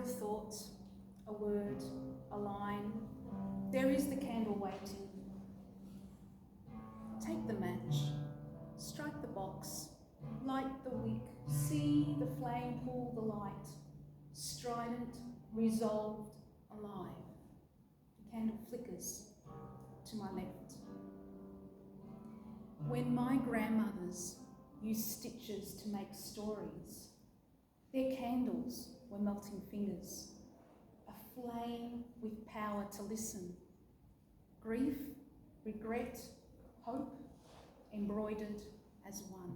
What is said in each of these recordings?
thought, a word, a line. There is the candle waiting. Take the match, strike the box, light the wick, see the flame pull the light, strident, resolved, alive. The candle flickers to my left. When my grandmothers used stitches to make stories, their candles were melting fingers, a flame with power to listen. Grief, regret, hope, embroidered as one.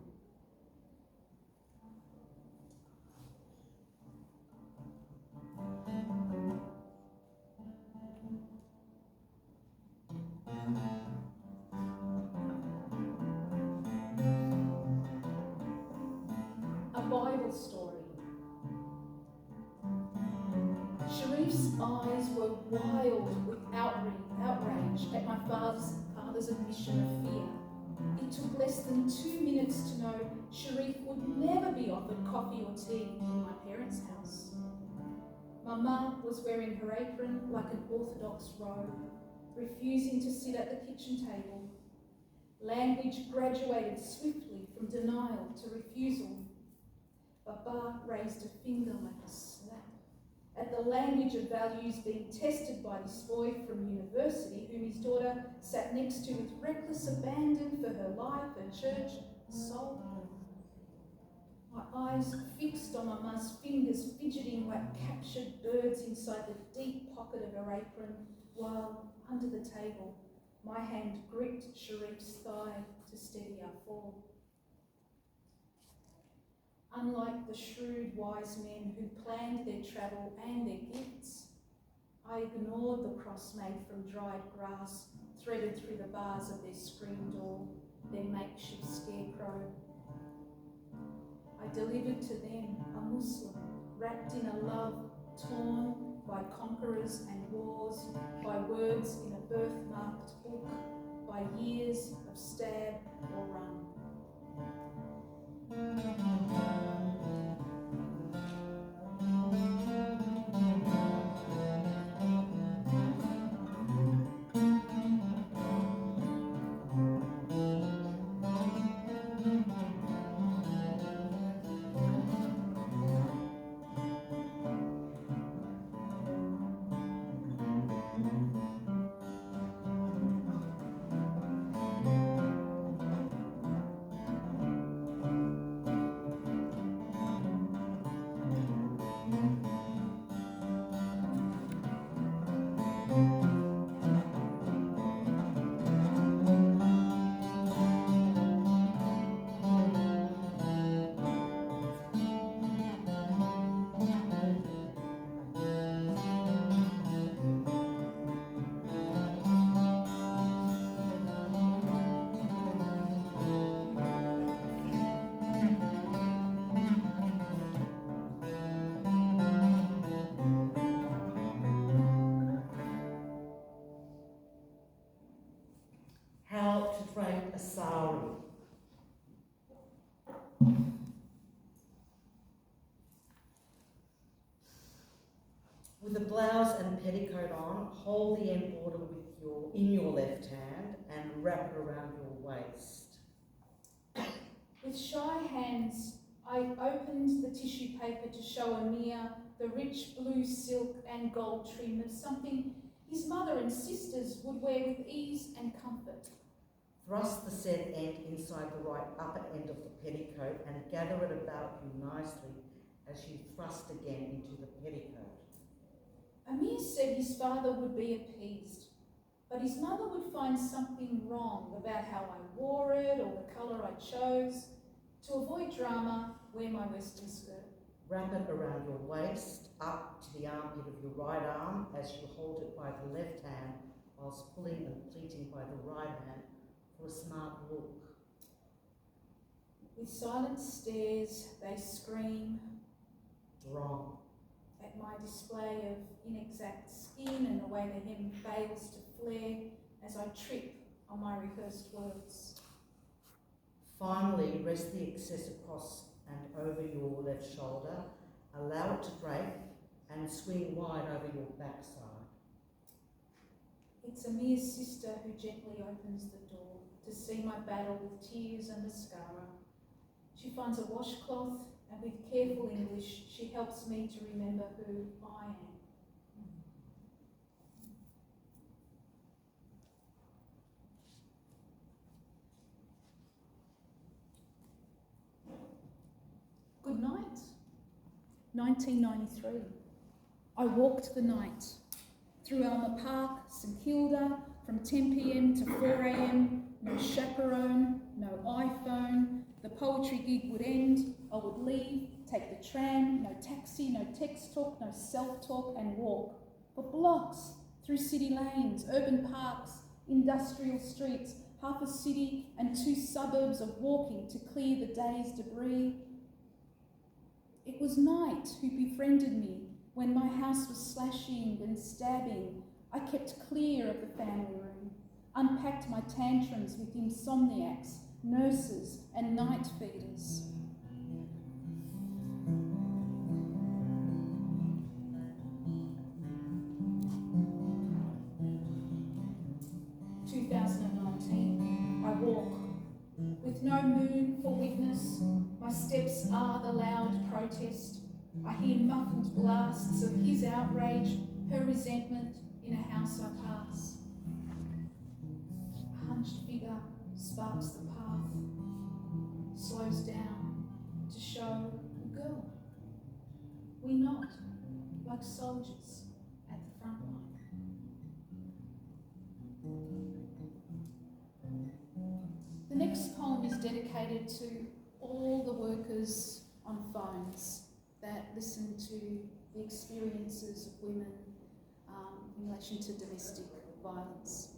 A Bible story. Sharif's eyes were wild with outrage at my father's admission of fear. It took less than 2 minutes to know Sharif would never be offered coffee or tea in my parents' house. Mama was wearing her apron like an Orthodox robe, refusing to sit at the kitchen table. Language graduated swiftly from denial to refusal. Baba raised a finger like a slap at the language of values being tested by this boy from university, whom his daughter sat next to with reckless abandon for her life and church soul. My eyes fixed on Mama's fingers fidgeting like captured birds inside the deep pocket of her apron, while, under the table, my hand gripped Sharif's thigh to steady our fall. Unlike the shrewd, wise men who planned their travel and their gifts, I ignored the cross made from dried grass threaded through the bars of their screen door, their makeshift scarecrow. I delivered to them a Muslim wrapped in a love torn by conquerors and wars, by words in a birthmarked book, by years of stab or run. How to drape a sari. With a blouse and petticoat on, hold the end border in your left hand and wrap it around your waist. With shy hands, I opened the tissue paper to show Amir the rich blue silk and gold trim of something his mother and sisters would wear with ease and comfort. Thrust the said end inside the right upper end of the petticoat and gather it about you nicely as you thrust again into the petticoat. Amir said his father would be appeased, but his mother would find something wrong about how I wore it or the colour I chose. To avoid drama, wear my western skirt. Wrap it around your waist, up to the armpit of your right arm as you hold it by the left hand, whilst pulling and pleating by the right hand for a smart look. With silent stares, they scream Wrong. at my display of inexact skin and the way the hem fails to flare as I trip on my rehearsed words. Finally, rest the excess across and over your left shoulder. Allow it to drape and swing wide over your backside. It's a mere sister who gently opens the door to see my battle with tears and mascara. She finds a washcloth and with careful English she helps me to remember who I am. Good night. 1993. I walked the night through Alma Park, St Kilda, from 10 p.m. to 4 a.m. No chaperone, no iPhone. The poetry gig would end. I would leave, take the tram, no taxi, no text talk, no self-talk, and walk for blocks through city lanes, urban parks, industrial streets, half a city and 2 suburbs of walking to clear the day's debris. It was night who befriended me when my house was slashing and stabbing. I kept clear of the family room, unpacked my tantrums with insomniacs, nurses and night feeders. I walk with no moon for witness. My steps are the loud protest. I hear muffled blasts of his outrage, her resentment in a house I pass. A hunched figure sparks the path, slows down to show a girl. We nod like soldiers at the front line. The next poem is dedicated to all the workers on phones that listen to the experiences of women in relation to domestic violence.